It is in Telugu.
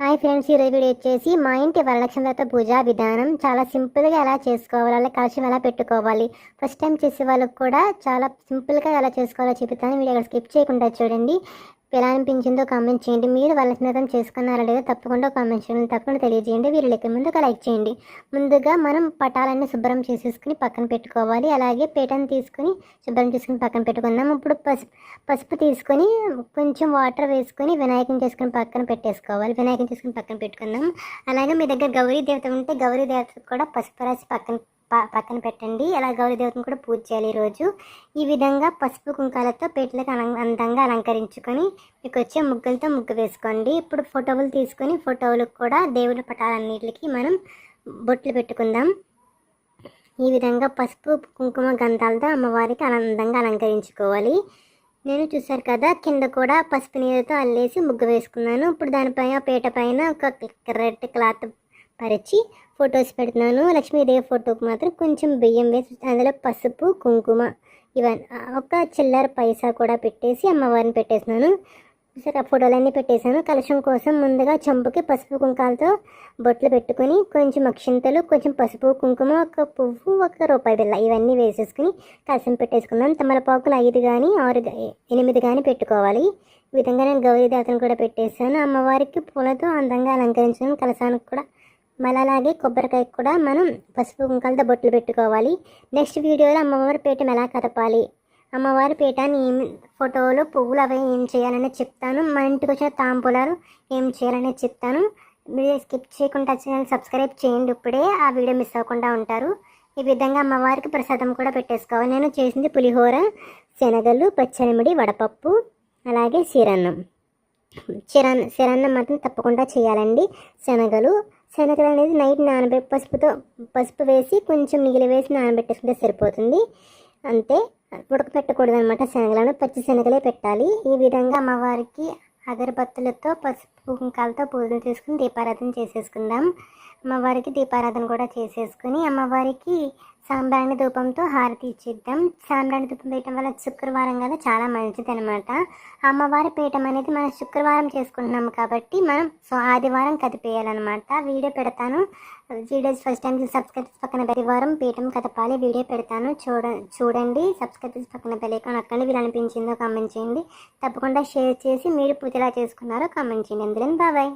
హాయ్ ఫ్రెండ్స్, ఈరోజు వీడియో వచ్చేసి మా ఇంటి వరలక్ష్మి వ్రత పూజా విధానం చాలా సింపుల్గా ఎలా చేసుకోవాలి, అలా కలశం ఎలా పెట్టుకోవాలి. ఫస్ట్ టైం చేసే వాళ్ళకి కూడా చాలా సింపుల్గా ఎలా చేసుకోవాలో చెప్తాను. వీడియో స్కిప్ చేయకుండా చూడండి. ఎలా అనిపించిందో కామెంట్ చేయండి. మీరు వరలక్ష్మి వ్రతం చేసుకున్నారా లేదో తప్పకుండా కామెంట్ చేయండి, తప్పకుండా తెలియజేయండి. వీడియో లెక్క ముందు ఒక లైక్ చేయండి. ముందుగా మనం పటాలన్నీ శుభ్రం చేసేసుకుని పక్కన పెట్టుకోవాలి. అలాగే పీటను తీసుకుని శుభ్రం చేసుకుని పక్కన పెట్టుకుందాం. ఇప్పుడు పసుపు తీసుకొని కొంచెం వాటర్ వేసుకొని వినాయకుని చేసుకుని పక్కన పెట్టేసుకోవాలి. వినాయకుని చేసుకుని పక్కన పెట్టుకుందాం. అలాగే మీ దగ్గర గౌరీ దేవత ఉంటే గౌరీ దేవతకు కూడా పసుపు రాసి పక్కన పెట్టండి. అలా గౌరీ దేవతను కూడా పూజ చేయాలి ఈరోజు. ఈ విధంగా పసుపు కుంకాలతో పీటలకు అందంగా అలంకరించుకొని మీకు వచ్చే ముగ్గులతో ముగ్గు వేసుకోండి. ఇప్పుడు ఫోటోలు తీసుకొని ఫోటోలకు కూడా దేవుడి పటాలన్నిటికి మనం బొట్లు పెట్టుకుందాం. ఈ విధంగా పసుపు కుంకుమ గంధాలతో అమ్మవారికి అందంగా అలంకరించుకోవాలి. నేను చూసారు కదా, కింద కూడా పసుపు నీరుతో అల్లేసి ముగ్గు వేసుకున్నాను. ఇప్పుడు దానిపైన పీట పైన ఒక రెడ్ క్లాత్ పరిచి ఫొటోస్ పెడుతున్నాను. లక్ష్మీదేవి ఫోటోకి మాత్రం కొంచెం బియ్యం వేసి అందులో పసుపు కుంకుమ ఇవన్నీ ఒక చిల్లర పైసా కూడా పెట్టేసి అమ్మవారిని పెట్టేసినాను. సరే, ఫోటోలన్నీ పెట్టేశాను. కలశం కోసం ముందుగా చెంపుకి పసుపు కుంకాలతో బొట్లు పెట్టుకొని కొంచెం అక్షింతలు, కొంచెం పసుపు కుంకుమ, ఒక పువ్వు, ₹1 బిళ్ళ ఇవన్నీ వేసేసుకుని కలశం పెట్టేసుకుందాం. తమలపాకులు 5 కానీ 6 8 కానీ పెట్టుకోవాలి. ఈ విధంగా నేను గౌరీ దేవతను కూడా పెట్టేశాను. అమ్మవారికి పూలతో అందంగా అలంకరించాను. కలశానికి కూడా మళ్ళీ అలాగే కొబ్బరికాయకు కూడా మనం పసుపు కుంకాలతో బొట్లు పెట్టుకోవాలి. నెక్స్ట్ వీడియోలో అమ్మవారి పీఠం ఎలా కదపాలి, అమ్మవారి పీఠాన్ని ఫోటోలు పువ్వులు అవి ఏం చేయాలనేది చెప్తాను. మా ఇంటికి వచ్చిన తాంబూలాలు ఏం చేయాలనేది చెప్తాను. మీరు స్కిప్ చేయకుండా ఛానల్ సబ్స్క్రైబ్ చేయండి. ఇప్పుడే ఆ వీడియో మిస్ అవ్వకుండా ఉంటారు. ఈ విధంగా అమ్మవారికి ప్రసాదం కూడా పెట్టేసుకోవాలి. నేను చేసింది పులిహోర, శనగలు, పచ్చనిమిడి, వడపప్పు, అలాగే శిరన్నం మాత్రం తప్పకుండా చేయాలండి. శనగలు అనేది నైట్ పసుపు వేసి కొంచెం నీళ్ళు వేసి నానబెట్టేసుకుంటే సరిపోతుంది. అంతే, ఉడకపెట్టకూడదు అనమాట. శనగలను పచ్చి శనగలే పెట్టాలి. ఈ విధంగా అమ్మవారికి అగరబత్తులతో పసుపు కుంకాలతో పూజలు చేసుకుని దీపారాధన చేసేసుకుందాం. అమ్మవారికి దీపారాధన కూడా చేసేసుకుని అమ్మవారికి సాంబ్రాణి ధూపంతో హారతి ఇచ్చేద్దాం. సాంబ్రాణి ధూపం వేయటం వల్ల శుక్రవారం కదా చాలా మంచిది అనమాట. అమ్మవారి పీఠం అనేది మనం శుక్రవారం చేసుకుంటున్నాము కాబట్టి మనం ఆదివారం కదిపేయాలన్నమాట. వీడియో పెడతాను. వీడియోస్ ఫస్ట్ టైం సబ్స్క్రైబ్ పక్కన ఆదివారం పీఠం కదపాలి వీడియో పెడతాను. చూడండి. సబ్స్క్రైబ్ పక్కన బెల్ అక్కడ వీళ్ళు అనిపించిందో కామెంట్ చేయండి. తప్పకుండా షేర్ చేసి మీరు పూజ ఎలా చేసుకున్నారో కామెంట్ చేయండి. అందులో బాయ్.